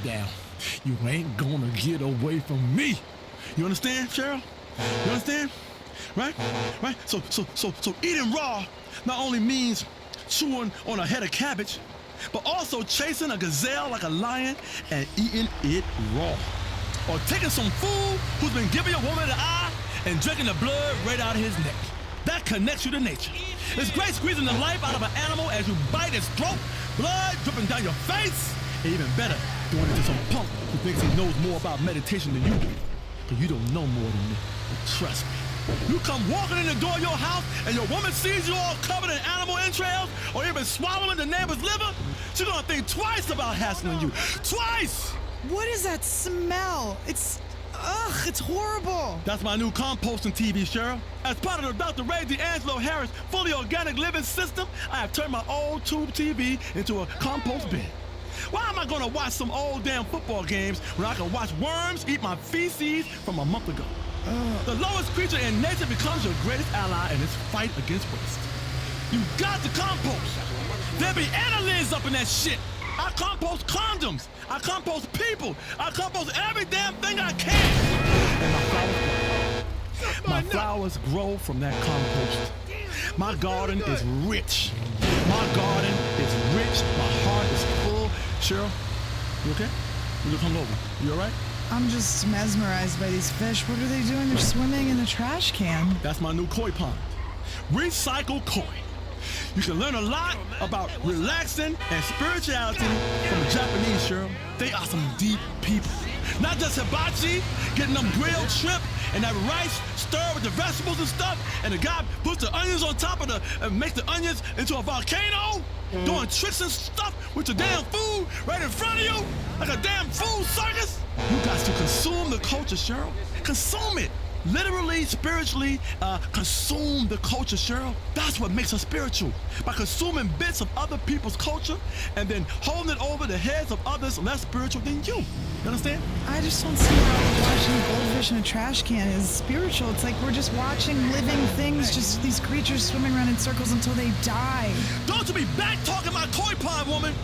down. You ain't gonna get away from me. You understand, Cheryl? You understand? Right? Right? So eating raw not only means chewing on a head of cabbage, but also chasing a gazelle like a lion and eating it raw. Or taking some fool who's been giving a woman the eye and drinking the blood right out of his neck. That connects you to nature. It's great squeezing the life out of an animal as you bite its throat, blood dripping down your face. And even better, doing it to some punk who thinks he knows more about meditation than you do. But you don't know more than me. Trust me. You come walking in the door of your house and your woman sees you all covered in animal entrails or even swallowing the neighbor's liver, she's gonna think twice about hassling you. Twice! What is that smell? It's horrible. That's my new composting TV, Cheryl. As part of the Dr. Ray D'Angelo Harris fully organic living system, I have turned my old tube TV into a compost bin. Why am I gonna watch some old damn football games when I can watch worms eat my feces from a month ago? The lowest creature in nature becomes your greatest ally in this fight against waste. You got to compost. There be annelids up in that shit. I compost condoms. I compost people. I compost every damn thing I can. And my flowers grow from that compost. My garden is rich. My garden is rich. My heart is full. Cheryl, you okay? You look hungover. You all right? I'm just mesmerized by these fish. What are they doing? They're swimming in the trash can. That's my new koi pond. Recycle koi. You can learn a lot about relaxing and spirituality from the Japanese, Cheryl. They are some deep people. Not just hibachi, getting them grilled shrimp and that rice stirred with the vegetables and stuff, and the guy puts the onions on top of and makes the onions into a volcano, doing tricks and stuff with your damn food right in front of you, like a damn food circus. You got to consume the culture, Cheryl. Consume it. Literally, spiritually, consume the culture, Cheryl. That's what makes us spiritual. By consuming bits of other people's culture and then holding it over the heads of others less spiritual than you. You understand? I just don't see how watching goldfish in a trash can is spiritual. It's like we're just watching living things, just these creatures swimming around in circles until they die. Don't you be back talking my koi pond, woman.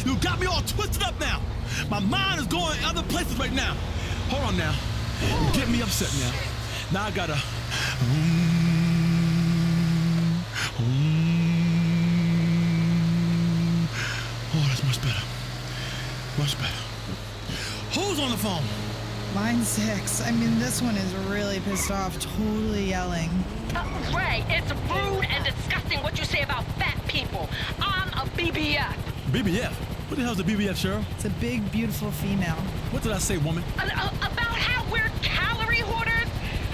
You got me all twisted up now. My mind is going other places right now. Hold on now. You get me upset now. Now I gotta. Oh, that's much better. Much better. Who's on the phone? Line 6. I mean, this one is really pissed off, totally yelling. Ray, it's rude and disgusting what you say about fat people. I'm a BBF. BBF? What the hell's a BBF, Cheryl? It's a big, beautiful female. What did I say, woman? About how we're calorie hoarders?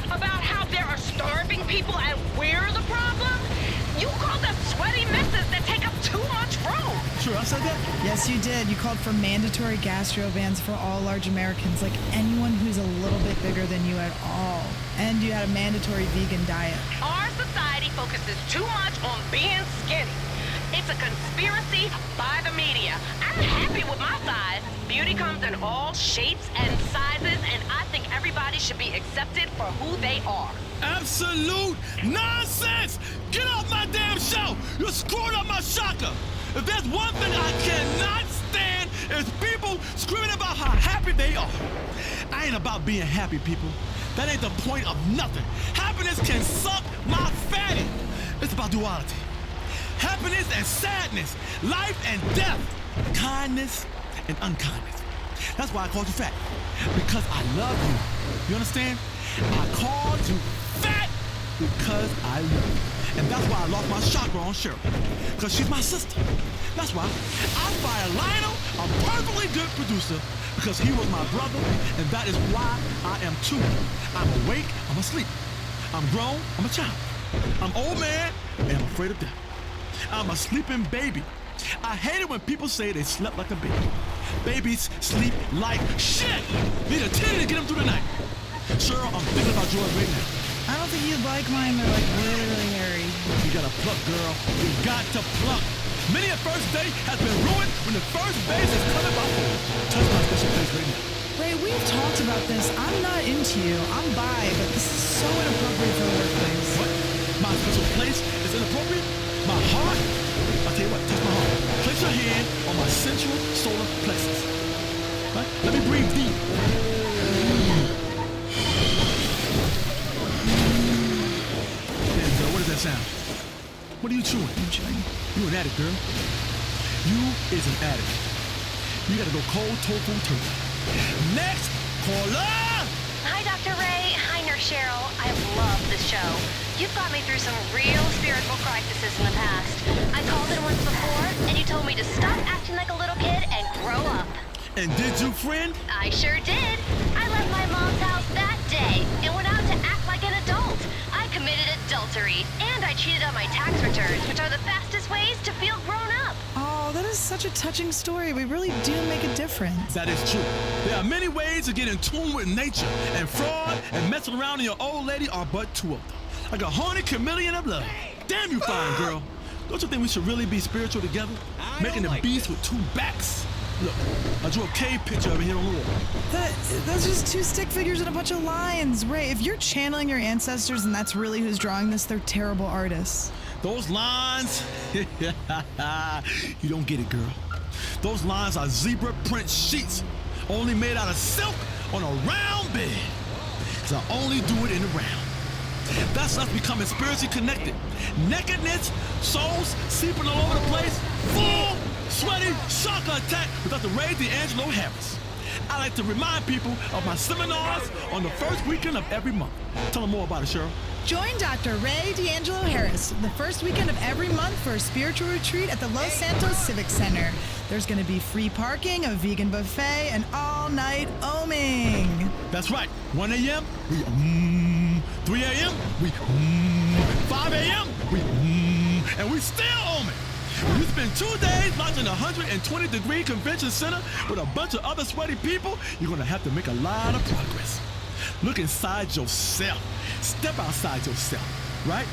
About how there are starving people and we're the problem? You called us sweaty misses that take up too much room. Sure, I said that? Yes, you did. You called for mandatory gastro bans for all large Americans, like anyone who's a little bit bigger than you at all. And you had a mandatory vegan diet. Our society focuses too much on being skinny. It's a conspiracy by the media. I'm happy with my size. Beauty comes in all shapes and sizes, and I think everybody should be accepted for who they are. Absolute nonsense! Get off my damn show! You're screwing up my shaka! If there's one thing I cannot stand, it's people screaming about how happy they are. I ain't about being happy, people. That ain't the point of nothing. Happiness can suck my fatty. It's about duality. Happiness and sadness, life and death, kindness and unkindness. That's why I called you fat, because I love you. You understand? I called you fat because I love you. And that's why I lost my chakra on Cheryl, because she's my sister. That's why I fired Lionel, a perfectly good producer, because he was my brother, and that is why I am too. I'm awake, I'm asleep. I'm grown, I'm a child. I'm old man, and I'm afraid of death. I'm a sleeping baby. I hate it when people say they slept like a baby. Babies sleep like shit. Need a titty to get them through the night. Cheryl, I'm thinking about yours right now. I don't think you'd like mine. They're like really, really hairy. You gotta pluck, girl. You got to pluck. Many a first date has been ruined when the first base is coming by four. Touch my special place right now. Ray, we've talked about this. I'm not into you. I'm bi, but this is so inappropriate for the workplace. What? My special place is inappropriate? My heart? I'll tell you what, touch my heart. Place your hand on my central solar plexus. Right? Let me breathe deep. Damn, girl, what does that sound? What are you chewing? I'm chewing. You an addict, girl. You is an addict. You gotta go cold tofu turkey. Next, caller! Hi, Dr. Ray. Hi, Nurse Cheryl. I love this show. You've got me through some real spiritual crises in the past. I called in once before, and you told me to stop acting like a little kid and grow up. And did you, friend? I sure did. I left my mom's house that day and went out to act like an adult. I committed adultery, and I cheated on my tax returns, which are the fastest ways to feel grown up. Oh, that is such a touching story. We really do make a difference. That is true. There are many ways to get in tune with nature, and fraud and messing around in your old lady are but two of them. Like a horny chameleon of love. Damn, you fine, girl. Don't you think we should really be spiritual together? Making a beast with two backs. Look, I drew a cave picture over here on the wall. That's just two stick figures and a bunch of lines. Ray, if you're channeling your ancestors and that's really who's drawing this, they're terrible artists. Those lines, you don't get it, girl. Those lines are zebra print sheets, only made out of silk on a round bed. 'Cause I only do it in the round. That's us becoming spiritually connected. Nakedness, souls seeping all over the place, full, sweaty, chakra attack with Dr. Ray D'Angelo Harris. I like to remind people of my seminars on the first weekend of every month. Tell them more about it, Cheryl. Join Dr. Ray D'Angelo Harris the first weekend of every month for a spiritual retreat at the Los Santos Civic Center. There's going to be free parking, a vegan buffet, and all-night oming. That's right. 1 a.m., we 3 a.m., we 5 a.m., we and we still oming. When you spend 2 days launching a 120-degree convention center with a bunch of other sweaty people, you're going to have to make a lot of progress. Look inside yourself. Step outside yourself, right?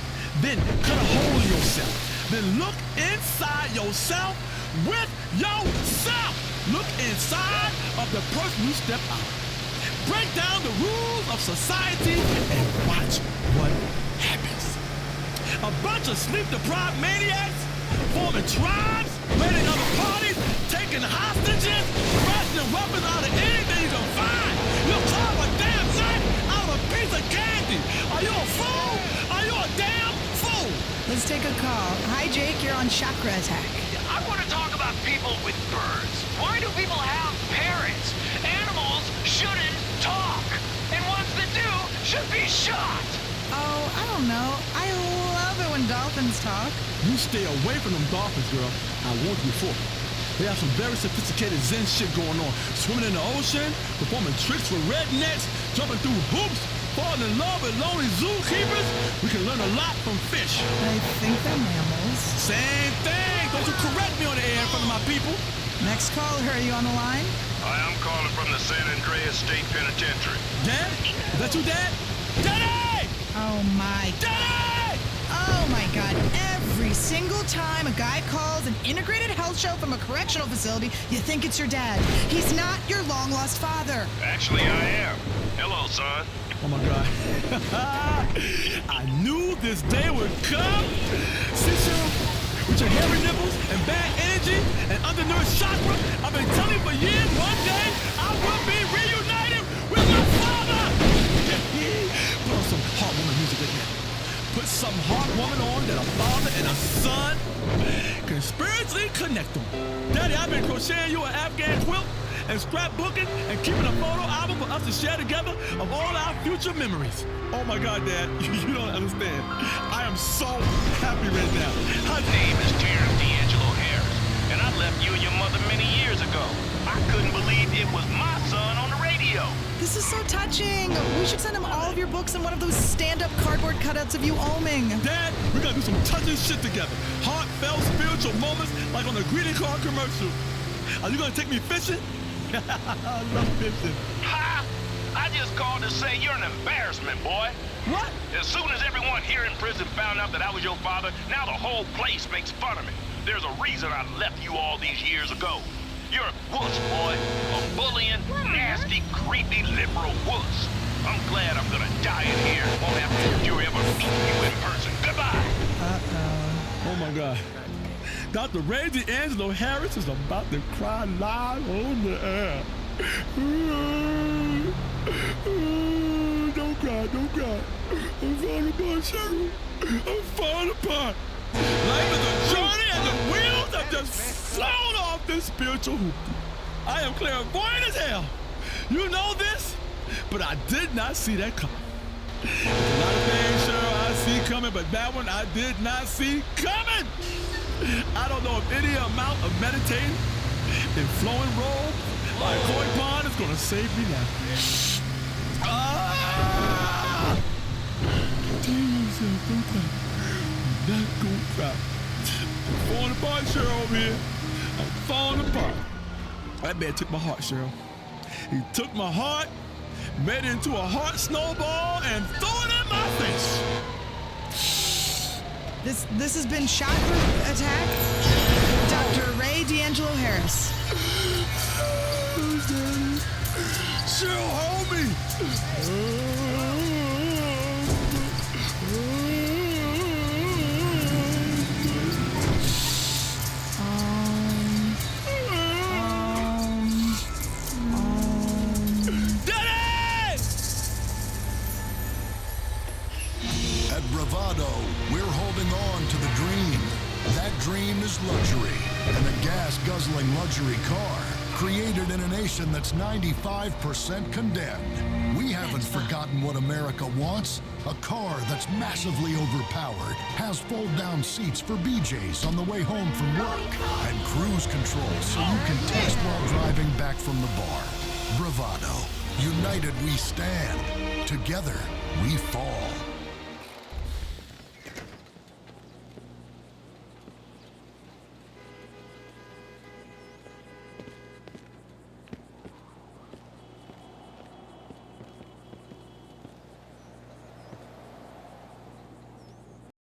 Then cut a hole in yourself. Then look inside yourself with yourself. Look inside of the person you step out. Break down the rules of society and watch what happens. A bunch of sleep-deprived maniacs forming tribes, raiding other parties, taking hostages, rationing weapons out of anything you can find. You'll carve a damn knife out of a piece of candy. Are you a fool? Are you a damn fool? Let's take a call. Hi, Jake. You're on Chakra Attack. I want to talk about people with birds. Why do people have parrots? Animals shouldn't talk. And ones that do should be shot. Oh, I don't know. I love it when dolphins talk. You stay away from them dolphins, girl. I warned you before. They have some very sophisticated Zen shit going on. Swimming in the ocean, performing tricks with rednecks, jumping through hoops, falling in love with lonely zookeepers. We can learn a lot from fish. I think they're mammals. Same thing. Don't you correct me on the air in front of my people. Next caller, are you on the line? I am calling from the San Andreas State Penitentiary. Dad? Is that you, Dad? Daddy! Oh my Daddy! Oh my God. Every single time a guy calls an integrated health show from a correctional facility, you think it's your dad. He's not your long lost father. Actually, I am. Hello, son. Oh my God. I knew this day would come. See, Cheryl, with your hairy nipples and bad energy and undernourished chakra, I've been telling you for years, one day I will be reunited with my father. Put on some heartwarming music right now. Put some heartwarming on that a father and a son can spiritually connect them. Daddy, I've been crocheting you an Afghan quilt and scrapbooking and keeping a photo album for us to share together of all our future memories. Oh my God, Dad, you don't understand. I am so happy right now. My name is Terrence D'Angelo Harris, and I left you and your mother many years ago. I couldn't believe it was my son on the radio. This is so touching. We should send him all of your books and one of those stand-up cardboard cutouts of you oming. Dad, we're gonna do some touching shit together. Heartfelt spiritual moments like on a greeting card commercial. Are you gonna take me fishing? I love fishing. Ha! I just called to say you're an embarrassment, boy. What? As soon as everyone here in prison found out that I was your father, now the whole place makes fun of me. There's a reason I left you all these years ago. You're a wuss, boy. A bullying, nasty, creepy, liberal wuss. I'm glad I'm gonna die in here. Won't have to endure ever meet you in person. Goodbye. Uh-oh. Oh my God. Dr. Ray D'Angelo Harris is about to cry live on the air. Don't cry, don't cry. I'm falling apart, Cheryl. I'm falling apart. Life is a journey and the wheels have just flown off this spiritual hoop. I am clairvoyant as hell. You know this, but I did not see that coming. There's a lot of things, Cheryl, I see coming, but that one I did not see coming. I don't know if any amount of meditating in flowing robes by a koi pond is gonna save me now. Ah! Tell yourself, don't cry. I'm not gonna cry. I'm falling apart, Cheryl, over here. I'm falling apart. That man took my heart, Cheryl. He took my heart, made it into a heart snowball, and threw it in my face. This has been Chakra Attack. Dr. Ray D'Angelo Harris. Cheryl, hold me. At Bravado, we're holding on to the dream. That dream is luxury, and a gas-guzzling luxury car created in a nation that's 95% condemned. We haven't forgotten what America wants. A car that's massively overpowered, has fold-down seats for BJs on the way home from work, and cruise control so you can text while driving back from the bar. Bravado. United we stand. Together we fall.